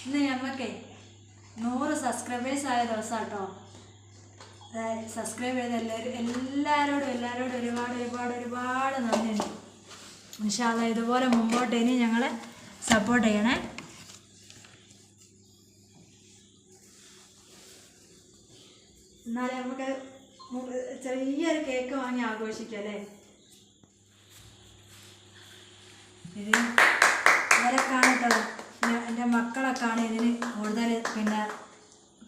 ഇന്ന് ഞമ്മക്കേ 100 സബ്സ്ക്രൈബേഴ്സ് ആയ ദിവസം കേട്ടോ. സബ്സ്ക്രൈബ് ചെയ്ത എല്ലാവരോടും ഒരുപാട് നന്ദിയുണ്ട്. ഇൻഷാ അല്ലാഹ് ഇതുപോലെ മുമ്പോട്ട് ഇനി ഞങ്ങളെ സപ്പോർട്ട് ചെയ്യണേ. എന്നാലും നമുക്ക് ചെറിയൊരു കേക്ക് വാങ്ങി ആഘോഷിക്കാം അല്ലേ. ഇത് ഇവരൊക്കെയാണ് കേട്ടോ, എൻ്റെ മക്കളൊക്കെയാണ് ഇതിന് കൂടുതൽ പിന്നെ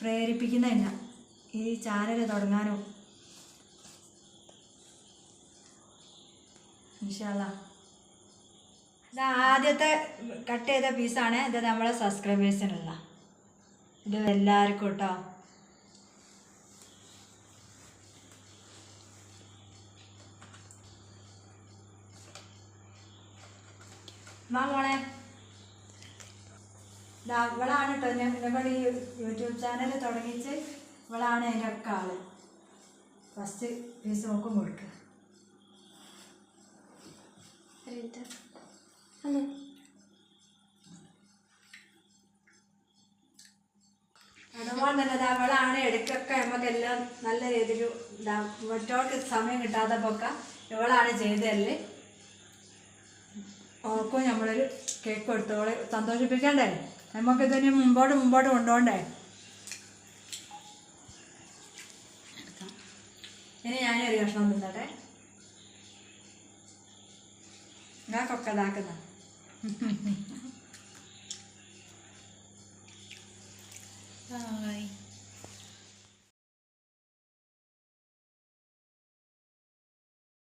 പ്രേരിപ്പിക്കുന്നത് തന്നെ ഈ ചാനൽ തുടങ്ങാനും. ഇൻഷാ അല്ലാഹ് ഇത് ആദ്യത്തെ കട്ട് ചെയ്ത പീസാണ്. ഇത് നമ്മളെ സബ്സ്ക്രൈബേഴ്സിനുള്ള. ഇത് എല്ലാവർക്കും കേട്ടോ. മോളെ ഇവളാണ് കേട്ടോ ഞങ്ങൾ ഈ യൂട്യൂബ് ചാനൽ തുടങ്ങിച്ച് ഇവളാണ് അതിൻ്റെ ഒക്കെ ആള്. ഫസ്റ്റ് പീസ് നോക്കും കൊടുക്കുക. അതുപോലെ തന്നെ അവളാണ് ഇടയ്ക്കൊക്കെ നമുക്കെല്ലാം നല്ല രീതിയിൽ മറ്റോർക്ക് സമയം കിട്ടാത്തപ്പൊക്കെ ഇവളാണ് ചെയ്തതല്ലേ. ഓർക്കും നമ്മളൊരു കേക്ക് കൊടുത്തോളെ സന്തോഷിപ്പിക്കണ്ടേ. നമുക്കിതിന് മുമ്പോട്ട് കൊണ്ടുപോകണ്ടേ. ഇനി ഞാനൊരു കഷ്ണം തിന്നട്ടെ. ഞാനൊക്കെ ഇതാക്കുന്ന